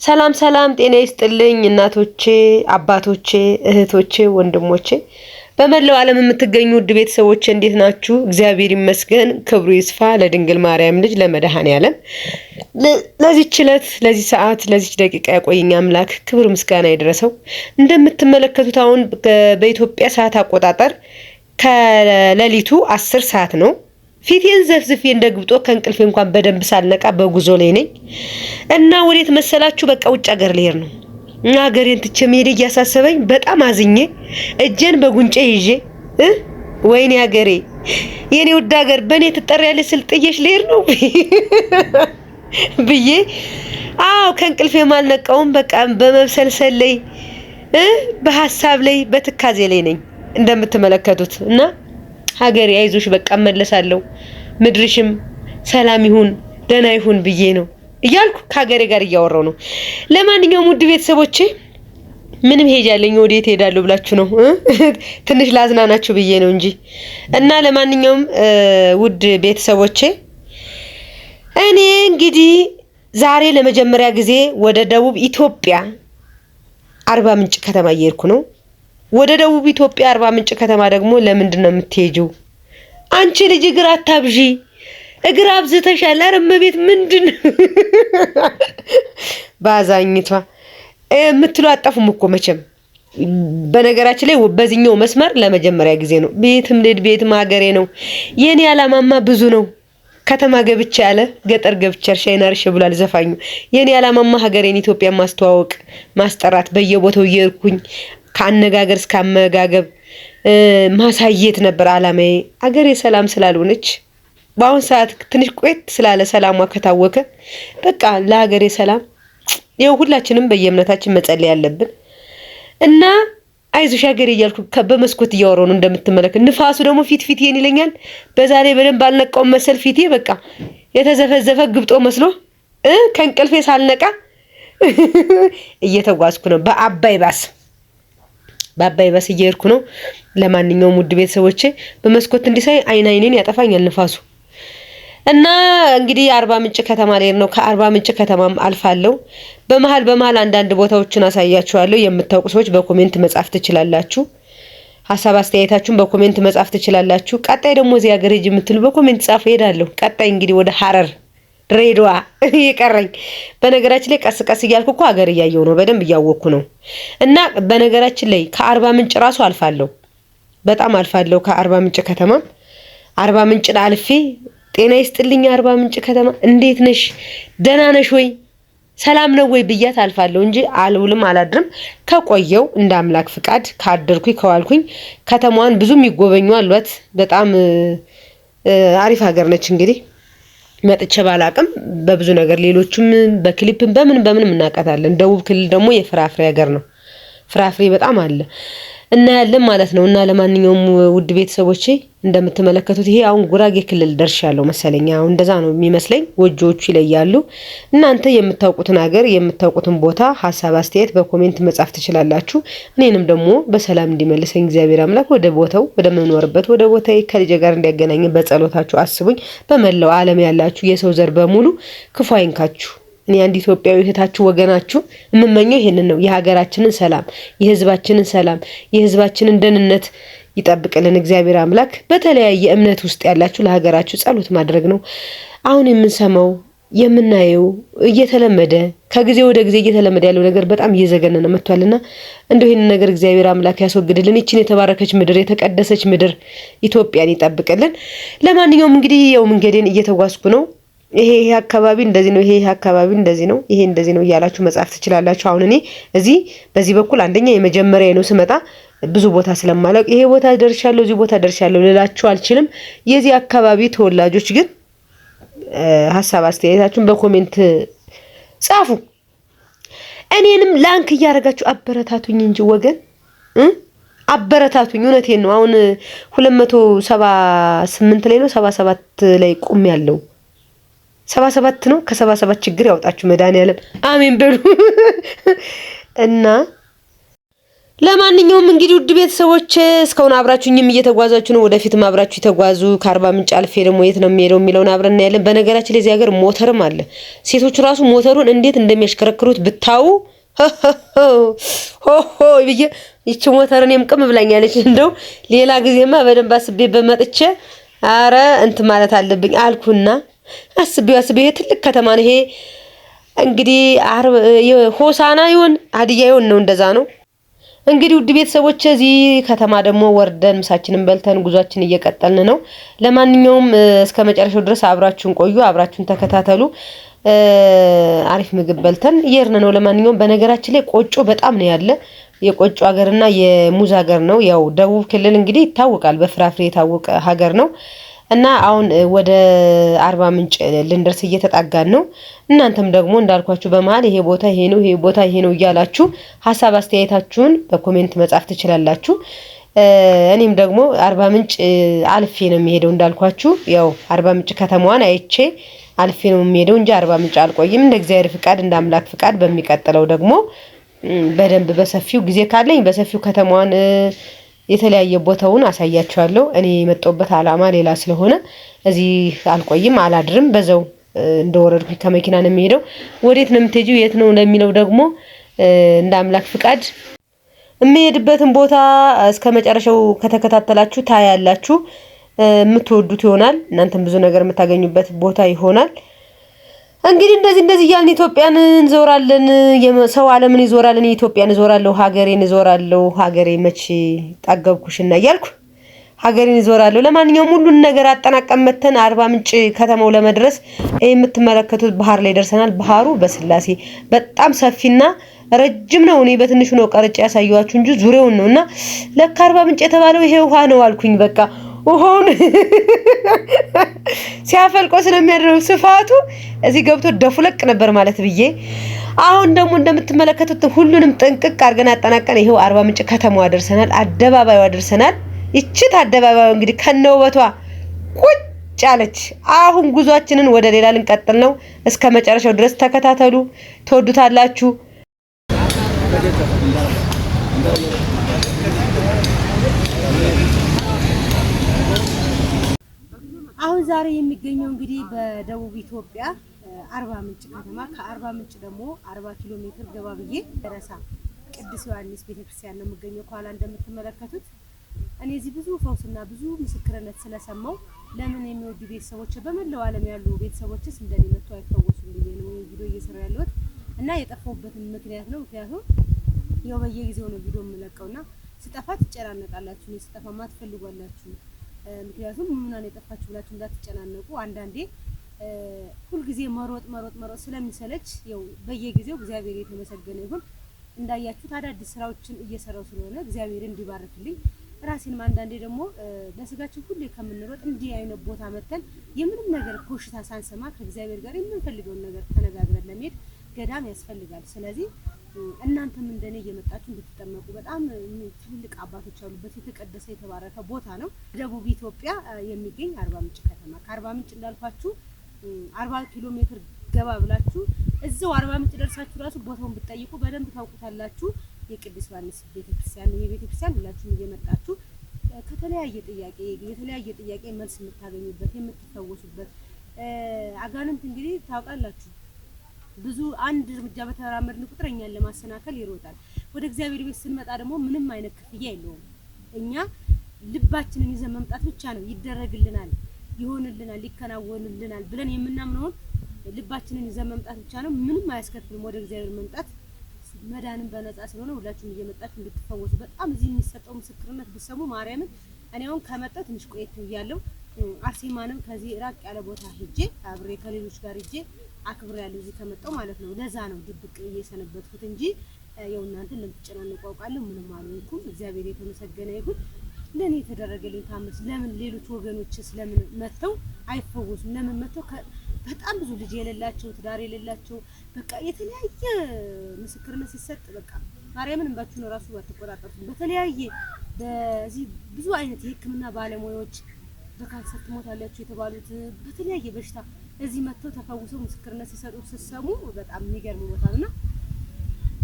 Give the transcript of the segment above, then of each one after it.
ሰላም ሰላም ጤና ይስጥልኝ እናቶቼ አባቶቼ እህቶቼ ወንድሞቼ በመላው ዓለም የምትገኙ ውድ ቤተሰቦቼ እንዴት ናችሁ? እግዚአብሔር ይመስገን ክብሩ ይስፋ ለድንግል ማርያም ልጅ ለመድኃኔዓለም ለዚህ ችለት ለዚህ ሰዓት ለዚህ ደቂቃ ያቆየኝ አምላክ ክብር ምስጋና ይድረሰው። እንደምትመለከቱት አሁን በኢትዮጵያ ሰዓት አቆጣጠር ከሌሊቱ 10 ሰዓት ነው። ፊቴን ዘፍዝፌ እንደግብጦ ከእንቅልፌ እንኳን በደንብ ሳልነቃ በጉዞ ላይ ነኝ እና ወዴት መሰላችሁ? በቃ ውጭ ሀገር ልሄድ ነው። ሀገሬን ትቼ መሄድ እያሳሰበኝ በጣም አዝኜ እጄን በጉንጬ ይዤ ወይኔ ሀገሬ የኔ ውድ ሀገር በእኔ ትጠሪያለሽ ስል ጥዬሽ ልሄድ ነው ብዬ ከእንቅልፌ ማልነቃውም በቃ በመብሰልሰል ላይ በሐሳብ ላይ በትካዜ ላይ ነኝ እንደምትመለከቱት እና ሀገሬ አይዞሽ በቃ መለሳለሁ ምድርሽም ሰላም ይሁን ደህና ይሁን ብዬ ነው እያልኩ ከሀገሬ ጋር እያወራው ነው። ለማንኛውም ውድ ቤተሰቦቼ ምንም ሄጃለኝ ወዴት ሄዳለሁ ብላችሁ ነው ትንሽ ላዝናናችሁ ብዬ ነው እንጂ እና ለማንኛውም ውድ ቤተሰቦቼ እኔ እንግዲህ ዛሬ ለመጀመሪያ ጊዜ ወደ ደቡብ ኢትዮጵያ አርባ ምንጭ ከተማ እየሄድኩ ነው። ወደ ደቡብ ኢትዮጵያ አርባ ምንጭ ከተማ ደግሞ ለምንድን ነው የምትሄጂው? አንቺ ልጅ እግር አታብዢ እግር አብዝተሻል። ኧረ እመቤት ምንድን ባዛኝቷ የምትሉ አጠፉም እኮ መቼም። በነገራችን ላይ በዚህኛው መስመር ለመጀመሪያ ጊዜ ነው። ቤትም ልድ ቤትም ሀገሬ ነው። የኔ ዓላማማ ብዙ ነው። ከተማ ገብቻ ያለ ገጠር ገብቻ እርሻዬን አርሼ ብሏል ዘፋኙ። የኔ ዓላማማ ሀገሬን ኢትዮጵያን ማስተዋወቅ ማስጠራት በየቦታው እየሄድኩኝ ከአነጋገር እስከ አመጋገብ ማሳየት ነበር ዓላማዬ። አገሬ ሰላም ስላልሆነች በአሁን ሰዓት ትንሽ ቆየት ስላለ ሰላሟ ከታወቀ በቃ ለሀገሬ ሰላም ይኸው ሁላችንም በየእምነታችን መጸለይ ያለብን እና አይዞሽ ሀገሬ እያልኩ በመስኮት እያወራሁ ነው እንደምትመለከት። ንፋሱ ደግሞ ፊቴን ይለኛል። በዛ ላይ በደንብ አልነቃውም መሰል ፊቴ በቃ የተዘፈዘፈ ግብጦ መስሎ ከእንቅልፌ ሳልነቃ እየተጓዝኩ ነው በአባይ ባስ እየሄድኩ ነው። ለማንኛውም ውድ ቤተሰቦቼ በመስኮት እንዲሳይ አይኔን ያጠፋኛል ንፋሱ እና እንግዲህ አርባ ምንጭ ከተማ ላይ ነው። ከአርባ ምንጭ ከተማም አልፋለሁ። በመሃል አንዳንድ ቦታዎችን አሳያችኋለሁ። የምታውቁ ሰዎች በኮሜንት መጻፍ ትችላላችሁ። ሀሳብ አስተያየታችሁን በኮሜንት መጻፍ ትችላላችሁ። ቀጣይ ደግሞ እዚህ ሀገር ሂጅ የምትሉ በኮሜንት ጻፉ ሄዳለሁ። ቀጣይ እንግዲህ ወደ ሐረር ድሬዳዋ ይቀረኝ። በነገራችን ላይ ቀስ እያልኩ እኮ ሀገር እያየሁ ነው በደንብ እያወቅኩ ነው። እና በነገራችን ላይ ከአርባ ምንጭ ራሱ አልፋለሁ። በጣም አልፋለሁ ከአርባ ምንጭ ከተማ። አርባ ምንጭን አልፌ ጤና ይስጥልኝ አርባ ምንጭ ከተማ እንዴት ነሽ ደህና ነሽ ወይ ሰላም ነው ወይ ብያት አልፋለሁ እንጂ አልውልም አላድርም። ከቆየው እንደ አምላክ ፍቃድ ካደርኩኝ ከዋልኩኝ ከተማዋን ብዙ የሚጎበኙ አሏት። በጣም አሪፍ ሀገር ነች። እንግዲህ መጥቼ ባላቅም በብዙ ነገር ሌሎችም በክሊፕም በምን እናውቃታለን። ደቡብ ክልል ደግሞ የፍራፍሬ ሀገር ነው። ፍራፍሬ በጣም አለ እና ያለም ማለት ነው። እና ለማንኛውም ውድ ቤተሰቦቼ እንደምትመለከቱት ይሄ አሁን ጉራጌ ክልል ደርሻለሁ መሰለኝ። አሁን እንደዛ ነው የሚመስለኝ። ጎጆዎቹ ይለያሉ። እናንተ የምታውቁትን ሀገር የምታውቁትን ቦታ ሀሳብ አስተያየት በኮሜንት መጻፍ ትችላላችሁ። እኔንም ደግሞ በሰላም እንዲመልሰኝ እግዚአብሔር አምላክ ወደ ቦታው ወደ መኖርበት ወደ ቦታዬ ከልጄ ጋር እንዲያገናኝ በጸሎታችሁ አስቡኝ። በመላው ዓለም ያላችሁ የሰው ዘር በሙሉ ክፉ አይንካችሁ። እኔ አንድ ኢትዮጵያዊ እህታችሁ ወገናችሁ የምመኘው ይሄንን ነው። የሀገራችንን ሰላም የህዝባችንን ሰላም የህዝባችንን ደህንነት ይጠብቅልን እግዚአብሔር አምላክ። በተለያየ እምነት ውስጥ ያላችሁ ለሀገራችሁ ጸሎት ማድረግ ነው። አሁን የምንሰማው የምናየው እየተለመደ ከጊዜ ወደ ጊዜ እየተለመደ ያለው ነገር በጣም እየዘገነነ መጥቷልና እንደው ይሄንን ነገር እግዚአብሔር አምላክ ያስወግድልን። ይችን የተባረከች ምድር የተቀደሰች ምድር ኢትዮጵያን ይጠብቅልን። ለማንኛውም እንግዲህ ያው መንገዴን እየተጓዝኩ ነው። ይሄ አካባቢ እንደዚህ ነው፣ ይሄ አካባቢ እንደዚህ ነው፣ ይሄ እንደዚህ ነው እያላችሁ መጻፍ ትችላላችሁ። አሁን እኔ በዚህ በኩል አንደኛ የመጀመሪያ ነው ስመጣ ብዙ ቦታ ስለማላውቅ ይሄ ቦታ ደርሻለሁ እዚህ ቦታ ደርሻለሁ ልላችሁ አልችልም። የዚህ አካባቢ ተወላጆች ግን ሀሳብ አስተያየታችሁን በኮሜንት ጻፉ። እኔንም ላንክ እያደረጋችሁ አበረታቱኝ እንጂ ወገን አበረታቱኝ። እውነቴን ነው። አሁን 278 ላይ ነው 77 ላይ ቁም ያለው 77 ነው። ከ77 ችግር ያውጣችሁ መድኃኒዓለም አሜን በሉ። እና ለማንኛውም እንግዲህ ውድ ቤተሰቦች እስካሁን አብራችሁኝም እየተጓዛችሁ ነው። ወደፊትም አብራችሁ ተጓዙ። ከአርባ ምንጭ አልፌ ደግሞ የት ነው የሚሄደው የሚለውን አብረን እናያለን። በነገራችን ላይ እዚህ ሀገር ሞተርም አለ። ሴቶች ራሱ ሞተሩን እንዴት እንደሚያሽከረክሩት ብታዩ ሆሆ ብዬ ይቺ ሞተር እኔም ቅም ብላኛለች። እንደው ሌላ ጊዜማ በደንብ አስቤ በመጥቼ አረ እንትን ማለት አለብኝ አልኩና አስቤው ትልቅ ከተማ ነው ይሄ እንግዲህ ሆሳና ይሁን ሀዲያ ይሁን ነው እንደዛ ነው። እንግዲህ ውድ ቤተሰቦች እዚህ ከተማ ደግሞ ወርደን ምሳችንን በልተን ጉዟችን እየቀጠልን ነው። ለማንኛውም እስከ መጨረሻው ድረስ አብራችሁን ቆዩ፣ አብራችሁን ተከታተሉ። አሪፍ ምግብ በልተን እየሄድን ነው። ለማንኛውም በነገራችን ላይ ቆጮ በጣም ነው ያለ። የቆጮ ሀገርና የሙዝ ሀገር ነው። ያው ደቡብ ክልል እንግዲህ ይታወቃል፣ በፍራፍሬ የታወቀ ሀገር ነው። እና አሁን ወደ አርባ ምንጭ ልንደርስ እየተጣጋን ነው። እናንተም ደግሞ እንዳልኳችሁ በመሃል ይሄ ቦታ ይሄ ነው ይሄ ቦታ ይሄ ነው እያላችሁ ሐሳብ አስተያየታችሁን በኮሜንት መጻፍ ትችላላችሁ። እኔም ደግሞ አርባ ምንጭ አልፌ ነው የሚሄደው እንዳልኳችሁ ያው አርባ ምንጭ ከተማዋን አይቼ አልፌ ነው የሚሄደው እንጂ አርባ ምንጭ አልቆይም። እንደ እግዚአብሔር ፍቃድ እንደ አምላክ ፍቃድ በሚቀጥለው ደግሞ በደንብ በሰፊው ጊዜ ካለኝ በሰፊው ከተማዋን የተለያየ ቦታውን አሳያችኋለሁ። እኔ የመጣሁበት አላማ ሌላ ስለሆነ እዚህ አልቆይም አላድርም። በዛው እንደወረድኩኝ ከመኪና ነው የሚሄደው። ወዴት ነው የምትሄጂው የት ነው ለሚለው ደግሞ እንደ አምላክ ፍቃድ የሚሄድበትን ቦታ እስከ መጨረሻው ከተከታተላችሁ ታያላችሁ። የምትወዱት ይሆናል። እናንተም ብዙ ነገር የምታገኙበት ቦታ ይሆናል። እንግዲህ እንደዚህ እያልን ኢትዮጵያን እንዞራለን። ሰው ዓለምን ይዞራል፣ እኔ ኢትዮጵያን እዞራለሁ፣ ሀገሬን እዞራለሁ። ሀገሬ መቼ ጠገብኩሽና እያልኩ ሀገሬን እዞራለሁ። ለማንኛውም ሁሉን ነገር አጠናቀም መተን አርባ ምንጭ ከተማው ለመድረስ የምትመለከቱት ባህር ላይ ደርሰናል። ባህሩ በስላሴ በጣም ሰፊና ረጅም ነው። እኔ በትንሹ ነው ቀርጬ ያሳየኋችሁ እንጂ ዙሪያውን ነውና ለካ አርባ ምንጭ የተባለው ይሄ ውሃ ነው አልኩኝ። በቃ ውሃውን ሲያፈልቆ ስለሚያደርገው ስፋቱ እዚህ ገብቶ ደፉለቅ ነበር ማለት ብዬ አሁን ደግሞ እንደምትመለከቱት ሁሉንም ጥንቅቅ አድርገን አጠናቀን ይሄው አርባ ምንጭ ከተማዋ ደርሰናል። አደባባዩ ደርሰናል። ይችት አደባባዩ እንግዲህ ከነውበቷ ቁጭ አለች። አሁን ጉዟችንን ወደ ሌላ ልንቀጥል ነው። እስከ መጨረሻው ድረስ ተከታተሉ፣ ትወዱታላችሁ። አሁን ዛሬ የሚገኘው እንግዲህ በደቡብ ኢትዮጵያ አርባ ምንጭ ከተማ ከአርባ ምንጭ ደግሞ 40 ኪሎ ሜትር ገባ ብዬ ረሳ ቅዱስ ዮሐንስ ቤተክርስቲያን ነው የምገኘው። ኋላ እንደምትመለከቱት እኔ እዚህ ብዙ ፈውስና ብዙ ምስክርነት ስለሰማው ለምን የሚወዱ ቤተሰቦች በመላው ዓለም ያሉ ቤተሰቦችስ እንደኔ መጥቶ አይፈወሱም ብዬ ነው ቪዲዮ እየሰራ ያለሁት እና የጠፋሁበትን ምክንያት ነው። ምክንያቱም ያው በየጊዜው ነው ቪዲዮ የምለቀውና ስጠፋ ትጨናነቃላችሁ፣ ነው ስጠፋ ማትፈልጓላችሁ። ምክንያቱም ምናን የጠፋችሁ ብላችሁ እንዳትጨናነቁ። አንዳንዴ ሁልጊዜ መሮጥ ስለሚሰለች ያው በየጊዜው እግዚአብሔር የተመሰገነ ይሁን እንዳያችሁት አዳዲስ ስራዎችን እየሰራው ስለሆነ እግዚአብሔር እንዲባርክልኝ ራሴንም አንዳንዴ ደግሞ ለስጋችን ሁሉ ከምንሮጥ እንዲህ አይነት ቦታ መተን የምንም ነገር ኮሽታ ሳንሰማ ከእግዚአብሔር ጋር የምንፈልገውን ነገር ተነጋግረን ለመሄድ ገዳም ያስፈልጋል። ስለዚህ እናንተም እንደኔ እየመጣችሁ እንድትጠመቁ በጣም ትልልቅ አባቶች ያሉበት የተቀደሰ የተባረከ ቦታ ነው። ደቡብ ኢትዮጵያ የሚገኝ አርባ ምንጭ ከተማ ከአርባ ምንጭ እንዳልኳችሁ 40 ኪሎ ሜትር ገባ ብላችሁ እዛው አርባ ምንጭ ደርሳችሁ ራሱ ቦታውን ብትጠይቁ በደንብ ታውቁታላችሁ። የቅዱስ ዮሐንስ ቤተክርስቲያን ነው። የቤተክርስቲያን ሁላችሁም እየመጣችሁ የተለያየ ጥያቄ መልስ የምታገኙበት የምትፈወሱበት አጋንንት እንግዲህ ታውቃላችሁ ብዙ አንድ እርምጃ በተራመድን ቁጥር እኛን ለማሰናከል ይሮጣል። ወደ እግዚአብሔር ቤት ስንመጣ ደግሞ ምንም አይነት ክፍያ የለውም። እኛ ልባችንን ይዘን መምጣት ብቻ ነው። ይደረግልናል፣ ይሆንልናል፣ ይከናወንልናል ብለን የምናምነውን ልባችንን ይዘን መምጣት ብቻ ነው። ምንም አያስከፍልም። ወደ እግዚአብሔር መምጣት መዳንን በነፃ ስለሆነ ሁላችሁም እየመጣችሁ እንድትፈወሱ በጣም እዚህ የሚሰጠው ምስክርነት ብትሰሙ ማርያምን እኔ አሁን ከመጣሁ ትንሽ ቆየት ብያለሁ። አርሴማንም ከዚህ ራቅ ያለ ቦታ ሄጄ አብሬ ከሌሎች ጋር ሄጄ አክብር ያለው እዚህ ከመጣሁ ማለት ነው። ለዛ ነው ድብቅ እየሰነበትኩት እንጂ ያው እናንተ ለምትጨናነቁ አውቃለሁ። ምንም አልሆንኩም። እግዚአብሔር የተመሰገነ ይሁን። ለኔ የተደረገልኝ ታምስ ለምን ሌሎች ወገኖችስ ለምን መተው አይፈወሱም? ለምን መተው በጣም ብዙ ልጅ የሌላቸው ትዳር የሌላቸው በቃ የተለያየ ምስክርነት ሲሰጥ በቃ ማርያምን እንባችሁን ራሱ አትቆጣጣጡ። በተለያየ በዚህ ብዙ አይነት የሕክምና ባለሙያዎች በካንሰር ትሞታላችሁ የተባሉት በተለያየ በሽታ እዚህ መተው ተፈውሰው ምስክርነት ሲሰጡ ሲሰሙ በጣም የሚገርም ቦታ ነውና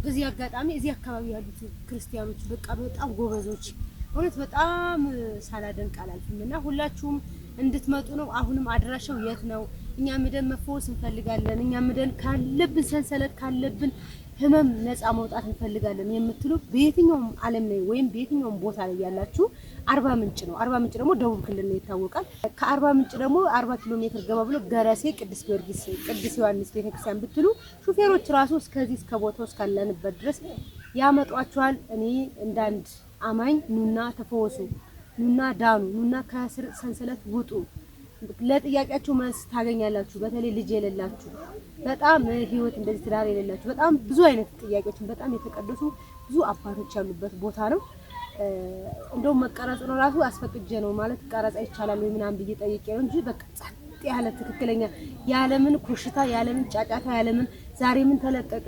በዚህ አጋጣሚ እዚህ አካባቢ ያሉት ክርስቲያኖች በቃ በጣም ጎበዞች እውነት በጣም ሳላደንቅ አላልፍምና ሁላችሁም እንድትመጡ ነው። አሁንም አድራሻው የት ነው? እኛ ምደን መፈወስ እንፈልጋለን፣ እኛ ምደን ካለብን ሰንሰለት ካለብን ህመም ነፃ መውጣት እንፈልጋለን የምትሉ በየትኛውም ዓለም ላይ ወይም በየትኛውም ቦታ ላይ ያላችሁ አርባ ምንጭ ነው። አርባ ምንጭ ደግሞ ደቡብ ክልል ነው ይታወቃል። ከአርባ ምንጭ ደግሞ 40 ኪሎ ሜትር ገባ ብሎ ገረሴ ቅዱስ ጊዮርጊስ ቅዱስ ዮሐንስ ቤተክርስቲያን ብትሉ ሹፌሮች ራሱ እስከዚህ እስከ ቦታው እስካለንበት ድረስ ያመጧችኋል። እኔ እንዳንድ አማኝ ኑና ተፈወሱ፣ ኑና ዳኑ፣ ኑና ከስር ሰንሰለት ውጡ፣ ለጥያቄያችሁ መልስ ታገኛላችሁ። በተለይ ልጅ የሌላችሁ በጣም ህይወት እንደዚህ ትዳር የሌላችሁ በጣም ብዙ አይነት ጥያቄዎችን በጣም የተቀደሱ ብዙ አባቶች ያሉበት ቦታ ነው። እንደው መቀረጽ ነው ራሱ አስፈቅጄ ነው ማለት ቀረጻ ይቻላል ወይ ምናምን ብዬ ጠይቄ ነው እንጂ በቃ ጸጥ ያለ ትክክለኛ ያለምን ኩሽታ ያለምን ጫጫታ ያለምን ዛሬ ምን ተለቀቀ፣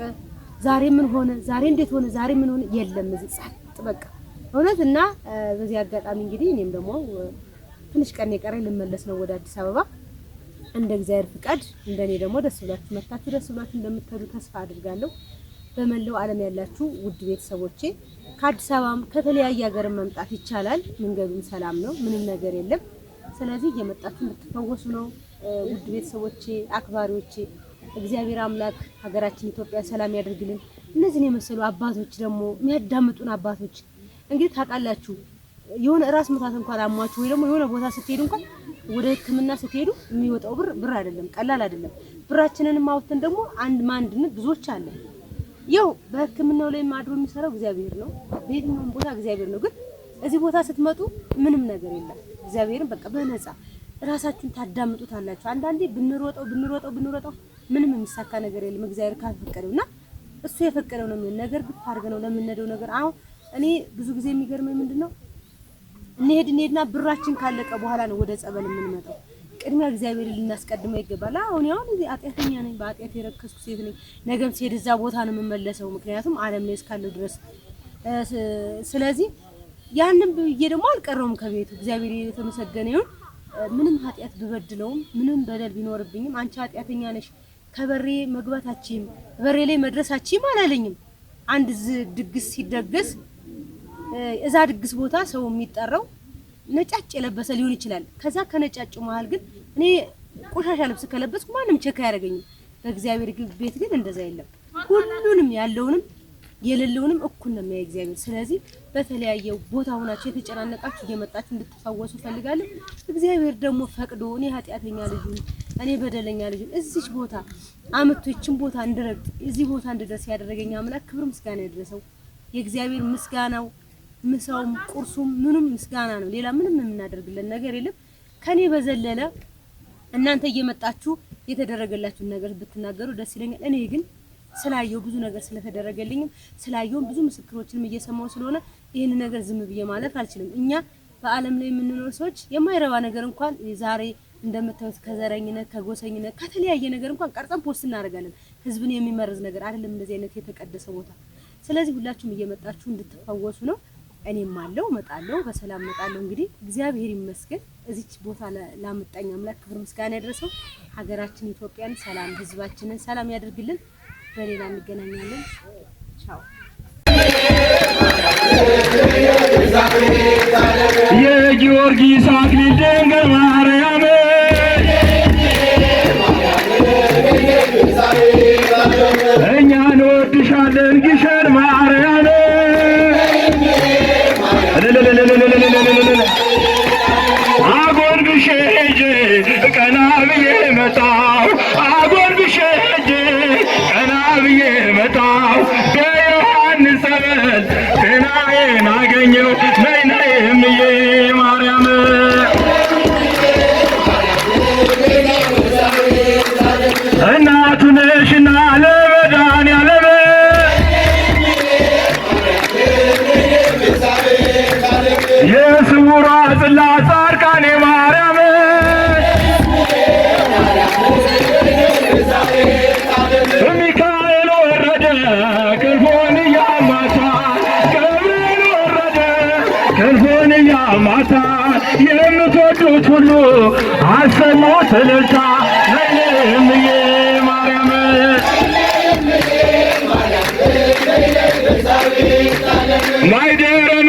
ዛሬ ምን ሆነ፣ ዛሬ እንዴት ሆነ፣ ዛሬ ምን ሆነ የለም። እዚህ ጸጥ በቃ እውነት እና በዚህ አጋጣሚ እንግዲህ እኔም ደግሞ ትንሽ ቀን የቀረኝ ልመለስ ነው ወደ አዲስ አበባ እንደ እግዚአብሔር ፍቃድ። እንደኔ ደግሞ ደስ ብላችሁ መጣችሁ ደስ ብላችሁ እንደምትሄዱ ተስፋ አድርጋለሁ። በመላው ዓለም ያላችሁ ውድ ቤተሰቦቼ ከአዲስ አበባም ከተለያየ ሀገር መምጣት ይቻላል። መንገዱም ሰላም ነው፣ ምንም ነገር የለም። ስለዚህ እየመጣችሁ እንድትፈወሱ ነው ውድ ቤተሰቦቼ፣ አክባሪዎቼ። እግዚአብሔር አምላክ ሀገራችን ኢትዮጵያ ሰላም ያደርግልን። እነዚህን የመሰሉ አባቶች ደግሞ የሚያዳምጡን አባቶች እንግዲህ ታውቃላችሁ የሆነ ራስ ምታት እንኳን አሟችሁ ወይ ደግሞ የሆነ ቦታ ስትሄዱ እንኳን ወደ ሕክምና ስትሄዱ የሚወጣው ብር አይደለም፣ ቀላል አይደለም። ብራችንን ማውተን ደግሞ አንድ ማንድን ብዙዎች አለ። ያው በሕክምናው ላይ ማድሮ የሚሰራው እግዚአብሔር ነው፣ በየትኛውም ቦታ እግዚአብሔር ነው። ግን እዚህ ቦታ ስትመጡ ምንም ነገር የለም። እግዚአብሔርን በቃ በነፃ ራሳችሁን ታዳምጡታላችሁ። አንዳንዴ ብንሮጠው ምንም የሚሳካ ነገር የለም እግዚአብሔር ካልፈቀደውና እሱ የፈቀደው ነው የሚሆን ነገር ግፍ አድርገነው ለምንነደው ነገር። አሁን እኔ ብዙ ጊዜ የሚገርመኝ ምንድነው እንሄድና ብራችን ካለቀ በኋላ ነው ወደ ጸበል የምንመጣው። ቅድሚያ እግዚአብሔር ልናስቀድመው ይገባል። አሁን ኃጢአተኛ ነኝ፣ በኃጢአት የረከስኩ ሴት ነኝ። ነገም ሲሄድ እዛ ቦታ ነው የምመለሰው፣ ምክንያቱም ዓለም ላይ እስካለው ድረስ። ስለዚህ ያንን ብዬ ደግሞ አልቀረውም ከቤቱ። እግዚአብሔር የተመሰገነ ይሁን። ምንም ኃጢአት ብበድለውም ምንም በደል ቢኖርብኝም አንቺ ኃጢአተኛ ነሽ ከበሬ መግባታችም በሬ ላይ መድረሳችም አላለኝም። አንድ ድግስ ሲደገስ እዛ ድግስ ቦታ ሰው የሚጠራው ነጫጭ የለበሰ ሊሆን ይችላል። ከዛ ከነጫጩ መሃል ግን እኔ ቆሻሻ ልብስ ከለበስኩ ማንም ቸካ ያደርገኛል። በእግዚአብሔር ቤት ግን እንደዛ የለም። ሁሉንም ያለውንም የሌለውንም እኩል ነው የሚያይ እግዚአብሔር። ስለዚህ በተለያየ ቦታ ሆናችሁ የተጨናነቃችሁ እየመጣችሁ እንድትፈወሱ ፈልጋለሁ። እግዚአብሔር ደግሞ ፈቅዶ እኔ ኃጢአተኛ ልጅ እኔ በደለኛ ልጅ እዚች ቦታ አመጥቶ ይችን ቦታ እንድረግጥ እዚህ ቦታ እንድደርስ ያደረገኝ አምላክ ክብር ምስጋና ይድረሰው። የእግዚአብሔር ምስጋናው ምሳውም ቁርሱም ምንም ምስጋና ነው። ሌላ ምንም የምናደርግለን ነገር የለም። ከኔ በዘለለ እናንተ እየመጣችሁ የተደረገላችሁን ነገር ብትናገሩ ደስ ይለኛል። እኔ ግን ስላየው ብዙ ነገር ስለተደረገልኝም ስላየው ብዙ ምስክሮችንም እየሰማው ስለሆነ ይሄን ነገር ዝም ብዬ ማለፍ አልችልም። እኛ በአለም ላይ የምንኖር ሰዎች የማይረባ ነገር እንኳን ዛሬ እንደምታዩት ከዘረኝነት ከጎሰኝነት ከተለያየ ነገር እንኳን ቀርጸን ፖስት እናደርጋለን። ህዝብን የሚመርዝ ነገር አይደለም እንደዚህ አይነት የተቀደሰ ቦታ። ስለዚህ ሁላችሁም እየመጣችሁ እንድትፈወሱ ነው። እኔም አለው መጣለው በሰላም መጣለው። እንግዲህ እግዚአብሔር ይመስገን እዚች ቦታ ላመጣኝ አምላክ ክብር ምስጋና ያድርሰው። ሀገራችን ኢትዮጵያን ሰላም፣ ህዝባችንን ሰላም ያደርግልን። በሌላ እንገናኛለን። ቻው። የጊዮርጊስ አክሊል ድንግል ማርያም እኛ እንወድሻለን ግሸን ማርያም አጎንብሼ ሄጄ ቀና ብዬ መጣሁ አጎንብሼ ሄጄ ቀና ብዬ መጣሁ በዮሐንስ ጸበል ጤናዬን አገኘሁ ነይ ነይ እምዬ ማርያም እናቱ ነሽና ለመድኃኒዓለም የስውሯ ጽላት ጻድቃኔ ማርያም ሚካኤል ወረደ ክንፉን እያማታ ገብርኤል ወረደ ክንፉን እያማታ የምትወዱት ሁሉ አሰሙ እልልታ ነይ እምዬ ማርያም ማይደረ